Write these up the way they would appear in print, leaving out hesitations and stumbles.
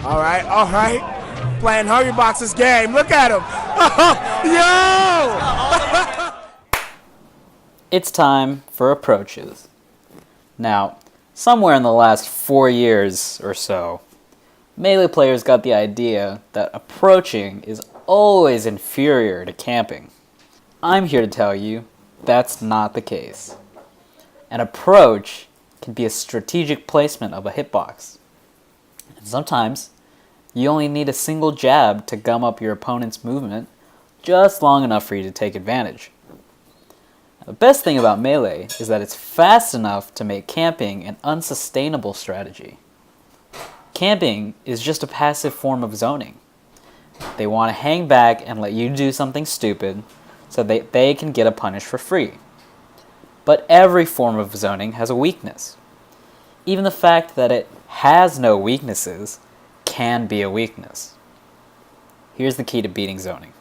All right. Playing Hurry Box's game. Look at him. Yo! It's time for approaches. Now, somewhere in the last 4 years or so, Melee players got the idea that approaching is always inferior to camping. I'm here to tell you that's not the case. An approach can be a strategic placement of a hitbox. And sometimes, you only need a single jab to gum up your opponent's movement just long enough for you to take advantage. The best thing about Melee is that it's fast enough to make camping an unsustainable strategy. Camping is just a passive form of zoning. They want to hang back and let you do something stupid so they can get a punish for free. But every form of zoning has a weakness. Even the fact that it has no weaknesses can be a weakness. Here's the key to beating zoning.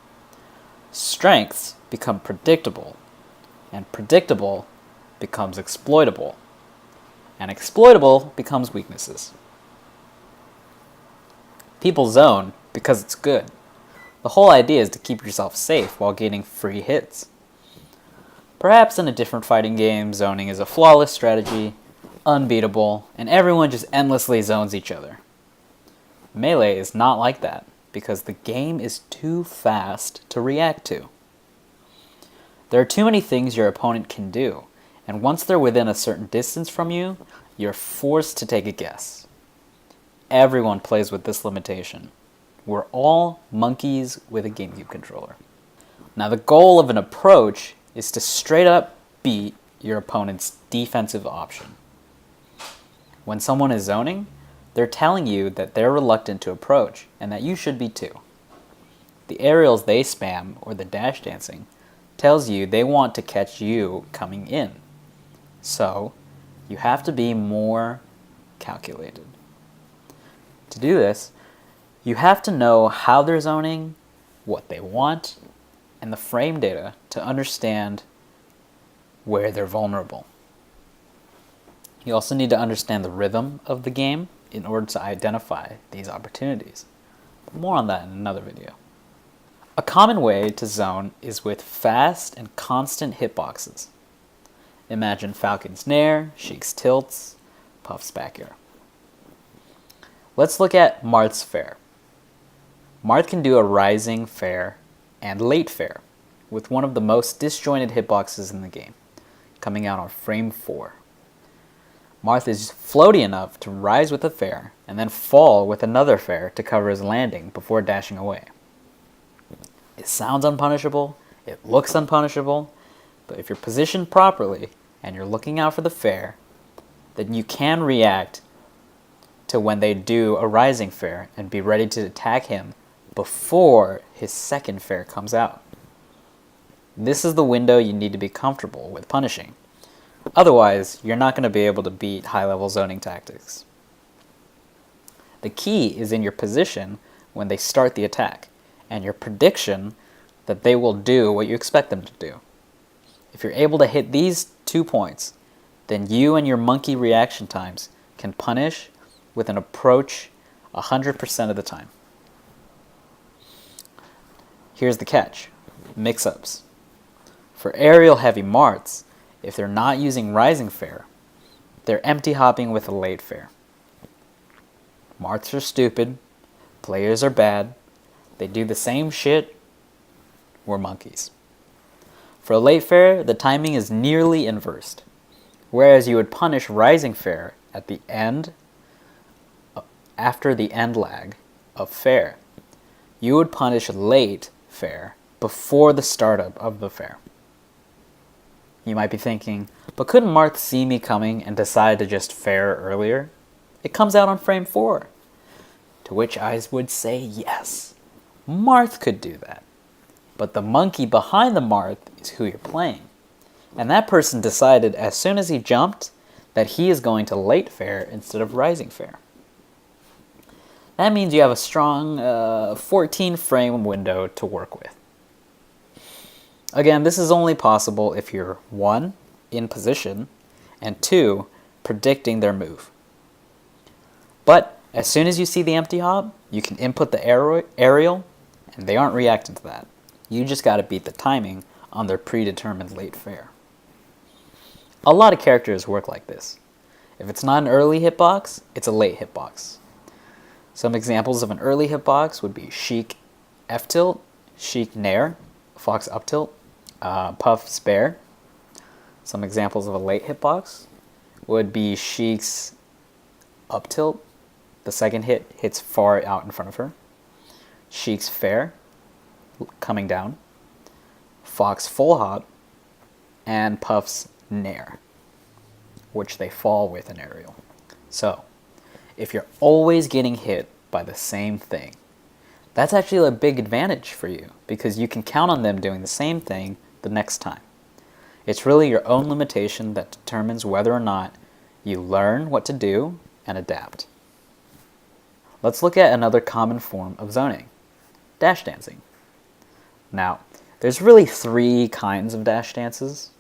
Strengths become predictable, and predictable becomes exploitable, and exploitable becomes weaknesses. People zone because it's good. The whole idea is to keep yourself safe while getting free hits. Perhaps in a different fighting game, zoning is a flawless strategy, unbeatable, and everyone just endlessly zones each other. Melee is not like that, because the game is too fast to react to. There are too many things your opponent can do, and once they're within a certain distance from you, you're forced to take a guess. Everyone plays with this limitation. We're all monkeys with a GameCube controller. Now the goal of an approach is to straight up beat your opponent's defensive option. When someone is zoning, they're telling you that they're reluctant to approach, and that you should be too. The aerials they spam, or the dash dancing, tells you they want to catch you coming in. So, you have to be more calculated. To do this, you have to know how they're zoning, what they want, and the frame data to understand where they're vulnerable. You also need to understand the rhythm of the game in order to identify these opportunities. More on that in another video. A common way to zone is with fast and constant hitboxes. Imagine Falcon's Nair, Sheik's Tilts, Puff's back air. Let's look at Marth's Fair. Marth can do a rising fair and late fair with one of the most disjointed hitboxes in the game, coming out on frame 4. Marth is floaty enough to rise with a fair and then fall with another fair to cover his landing before dashing away. It sounds unpunishable, it looks unpunishable, but if you're positioned properly and you're looking out for the fair, then you can react to when they do a rising fair and be ready to attack him before his second fair comes out. This is the window you need to be comfortable with punishing. Otherwise, you're not going to be able to beat high-level zoning tactics. The key is in your position when they start the attack, and your prediction that they will do what you expect them to do. If you're able to hit these 2 points, then you and your monkey reaction times can punish with an approach 100% of the time. Here's the catch. Mix-ups. For aerial heavy Marths, if they're not using rising fair, they're empty hopping with a late fair. Marths are stupid, players are bad, they do the same shit, we're monkeys. For a late fair, the timing is nearly inversed. Whereas you would punish rising fair at the end, after the end lag of fair, you would punish late fair before the startup of the fair. You might be thinking, but couldn't Marth see me coming and decide to just fair earlier? It comes out on frame 4. To which I would say yes. Marth could do that. But the monkey behind the Marth is who you're playing. And that person decided as soon as he jumped that he is going to late fair instead of rising fair. That means you have a strong 14 frame window to work with. Again, this is only possible if you're 1, in position, and 2, predicting their move. But As soon as you see the empty hop, you can input the aerial, and they aren't reacting to that. You just gotta beat the timing on their predetermined late fare. A lot of characters work like this. If it's not an early hitbox, it's a late hitbox. Some examples of an early hitbox would be Sheik F-tilt, Sheik Nair, Fox up-tilt, Puff spare. Some examples of a late hitbox would be Sheik's up-tilt. The second hit hits far out in front of her. Sheik's fair, coming down. Fox full hop, and Puff's Nair, which they fall with an aerial. So, if you're always getting hit by the same thing, that's actually a big advantage for you because you can count on them doing the same thing the next time. It's really your own limitation that determines whether or not you learn what to do and adapt. Let's look at another common form of zoning, dash dancing. Now, there's really 3 kinds of dash dances.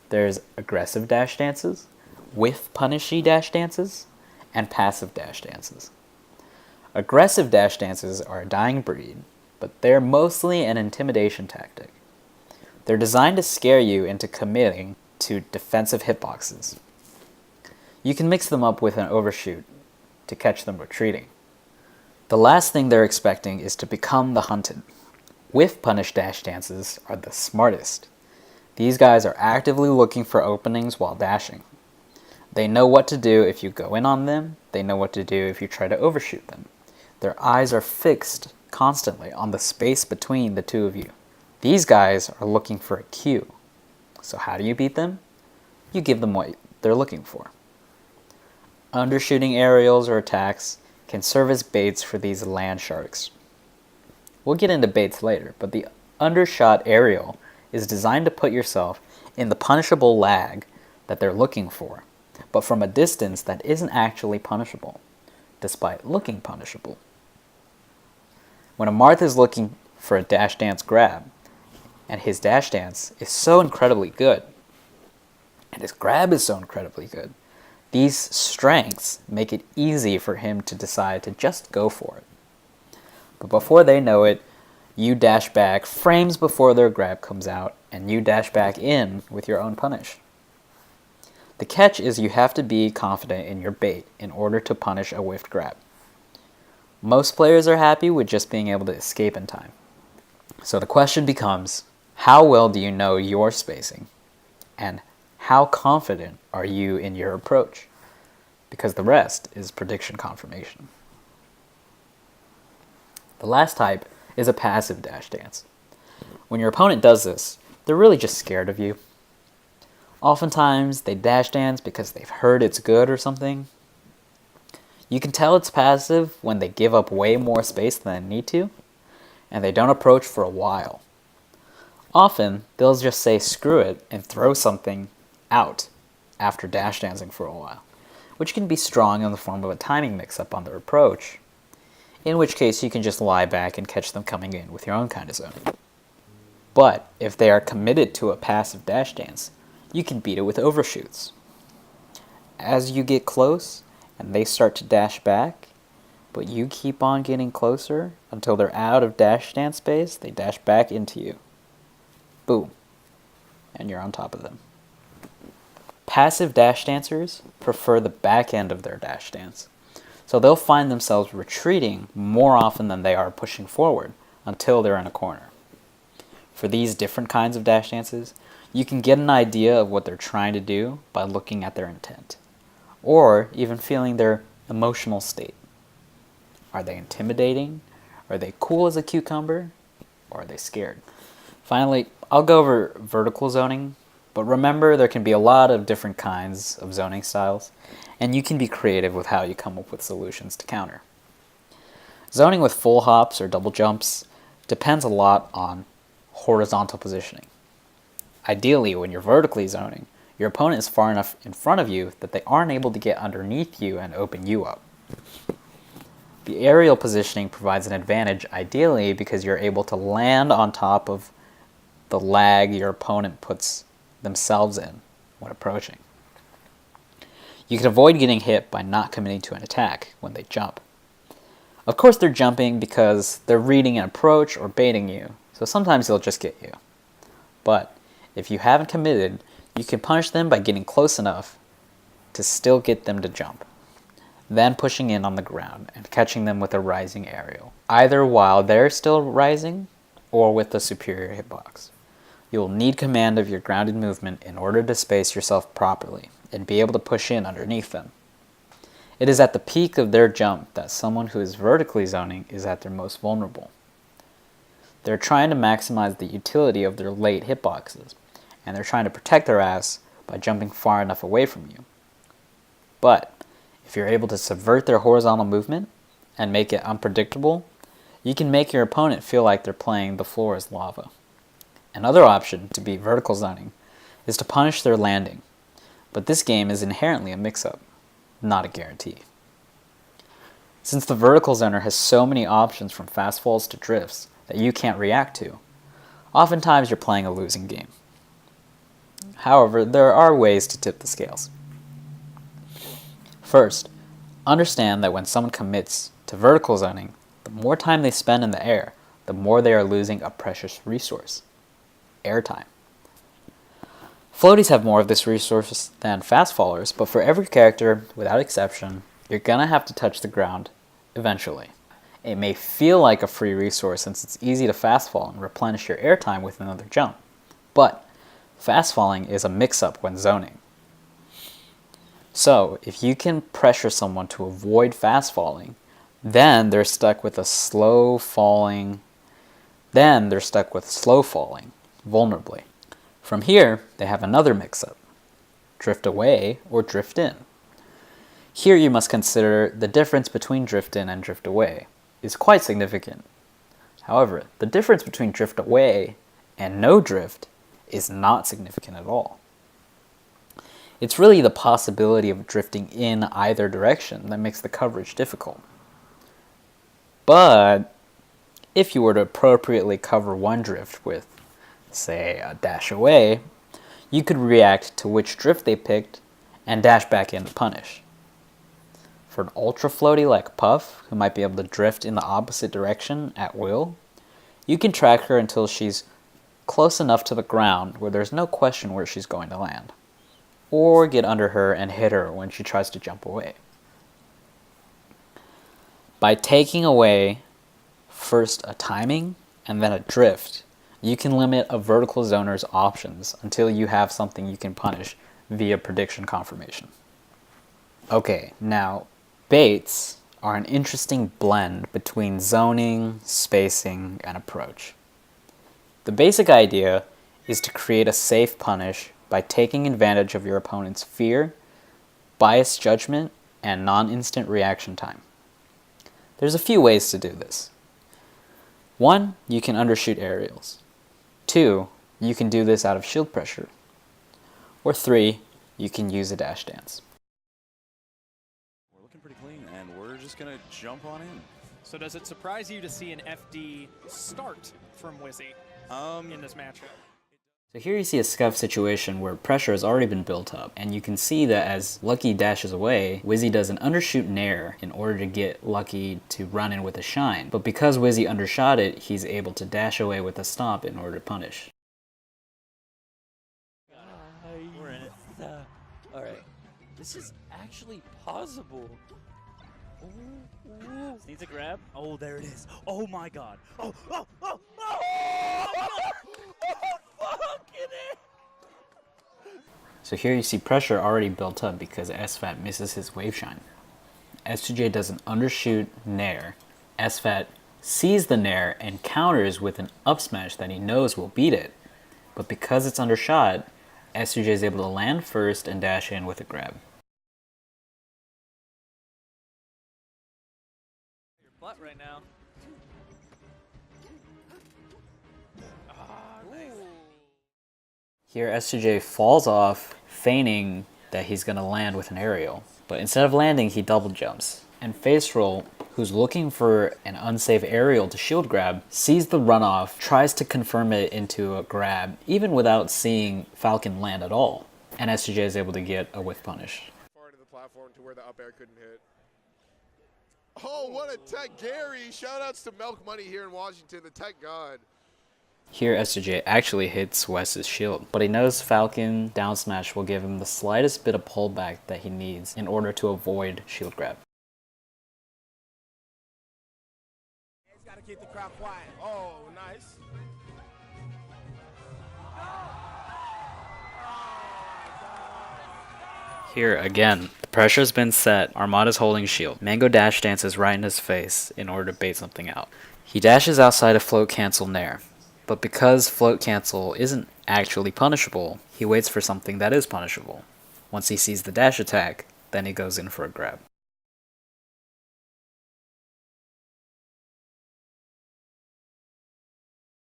There's aggressive dash dances, whiff punishy dash dances, and passive dash dances. Aggressive dash dances are a dying breed, but they're mostly an intimidation tactic. They're designed to scare you into committing to defensive hitboxes. You can mix them up with an overshoot to catch them retreating. The last thing they're expecting is to become the hunted. Whiff punish dash dances are the smartest. These guys are actively looking for openings while dashing. They know what to do if you go in on them. They know what to do if you try to overshoot them. Their eyes are fixed constantly on the space between the two of you. These guys are looking for a cue. So how do you beat them? You give them what they're looking for. Undershooting aerials or attacks can serve as baits for these land sharks. We'll get into baits later, but the undershot aerial is designed to put yourself in the punishable lag that they're looking for, but from a distance that isn't actually punishable, despite looking punishable. When a Marth is looking for a dash dance grab, and his dash dance is so incredibly good, and his grab is so incredibly good, these strengths make it easy for him to decide to just go for it. But before they know it, you dash back frames before their grab comes out, and you dash back in with your own punish. The catch is you have to be confident in your bait in order to punish a whiffed grab. Most players are happy with just being able to escape in time. So the question becomes, how well do you know your spacing? And how confident are you in your approach? Because the rest is prediction confirmation. The last type is a passive dash dance. When your opponent does this, they're really just scared of you. Oftentimes, they dash dance because they've heard it's good or something. You can tell it's passive when they give up way more space than they need to, and they don't approach for a while. Often, they'll just say screw it and throw something out after dash dancing for a while, which can be strong in the form of a timing mix-up on their approach, in which case you can just lie back and catch them coming in with your own kind of zoning. But if they are committed to a passive dash dance, you can beat it with overshoots. As you get close and they start to dash back, but you keep on getting closer until they're out of dash dance space, they dash back into you. Boom. And you're on top of them. Passive dash dancers prefer the back end of their dash dance. So they'll find themselves retreating more often than they are pushing forward until they're in a corner. For these different kinds of dash dances, you can get an idea of what they're trying to do by looking at their intent, or even feeling their emotional state. Are they intimidating? Are they cool as a cucumber? Or are they scared? Finally, I'll go over vertical zoning, but remember there can be a lot of different kinds of zoning styles, and you can be creative with how you come up with solutions to counter. Zoning with full hops or double jumps depends a lot on horizontal positioning. Ideally, when you're vertically zoning, your opponent is far enough in front of you that they aren't able to get underneath you and open you up. The aerial positioning provides an advantage ideally because you're able to land on top of the lag your opponent puts themselves in when approaching. You can avoid getting hit by not committing to an attack when they jump. Of course they're jumping because they're reading an approach or baiting you, so sometimes they'll just get you. But if you haven't committed, you can punish them by getting close enough to still get them to jump, then pushing in on the ground and catching them with a rising aerial, either while they're still rising or with a superior hitbox. You will need command of your grounded movement in order to space yourself properly and be able to push in underneath them. It is at the peak of their jump that someone who is vertically zoning is at their most vulnerable. They're trying to maximize the utility of their late hitboxes, and they're trying to protect their ass by jumping far enough away from you. But if you're able to subvert their horizontal movement and make it unpredictable, you can make your opponent feel like they're playing the floor as lava. Another option to beat vertical zoning is to punish their landing, but this game is inherently a mix-up, not a guarantee. Since the vertical zoner has so many options from fast falls to drifts that you can't react to, oftentimes you're playing a losing game. However, there are ways to tip the scales. First, understand that when someone commits to vertical zoning, the more time they spend in the air, the more they are losing a precious resource: airtime. Floaties have more of this resource than fast fallers, but for every character, without exception, you're gonna have to touch the ground eventually. It may feel like a free resource since it's easy to fast fall and replenish your airtime with another jump, but fast falling is a mix-up when zoning. So, if you can pressure someone to avoid fast falling, then they're stuck with slow falling vulnerably. From here, they have another mix-up: drift away or drift in. Here you must consider the difference between drift in and drift away is quite significant. However, the difference between drift away and no drift is not significant at all. It's really the possibility of drifting in either direction that makes the coverage difficult. But if you were to appropriately cover one drift with, say, a dash away, you could react to which drift they picked and dash back in to punish. For an ultra floaty like Puff, who might be able to drift in the opposite direction at will, you can track her until she's close enough to the ground where there's no question where she's going to land, or get under her and hit her when she tries to jump away. By taking away first a timing and then a drift, you can limit a vertical zoner's options until you have something you can punish via prediction confirmation. Okay, now baits are an interesting blend between zoning, spacing, and approach. The basic idea is to create a safe punish by taking advantage of your opponent's fear, biased judgment, and non-instant reaction time. There's a few ways to do this. 1, you can undershoot aerials. 2, you can do this out of shield pressure. Or 3, you can use a dash dance. We're looking pretty clean, and we're just going to jump on in. So does it surprise you to see an FD start from Wizzy in this matchup? So here you see a scuff situation where pressure has already been built up, and you can see that as Lucky dashes away, Wizzy does an undershoot nair in order to get Lucky to run in with a shine. But because Wizzy undershot it, he's able to dash away with a stomp in order to punish. We're in it. Alright. This is actually possible. Ooh. This needs a grab. Oh, there it is. Oh my god. Oh, oh, oh, oh! So here you see pressure already built up because SFAT misses his wave shine. S2J does an undershoot nair. SFAT sees the nair and counters with an up smash that he knows will beat it. But because it's undershot, S2J is able to land first and dash in with a grab. Your butt right now. Nice. Here S2J falls off, feigning that he's going to land with an aerial. But instead of landing, he double jumps. And Face Roll, who's looking for an unsafe aerial to shield grab, sees the runoff, tries to confirm it into a grab, even without seeing Falcon land at all. And S2J is able to get a whiff punish. Far to the platform to where the up air couldn't hit. Oh, what a tech, Gary. Shoutouts to Milk Money here in Washington, the tech god. Here, SJ actually hits Wes's shield, but he knows Falcon down smash will give him the slightest bit of pullback that he needs in order to avoid shield grab. He's got to keep the crowd quiet. Oh, nice. Here again, the pressure's been set, Armada's holding shield. Mango dash dances right in his face in order to bait something out. He dashes outside of float cancel nair, but because float cancel isn't actually punishable, he waits for something that is punishable. Once he sees the dash attack, then he goes in for a grab.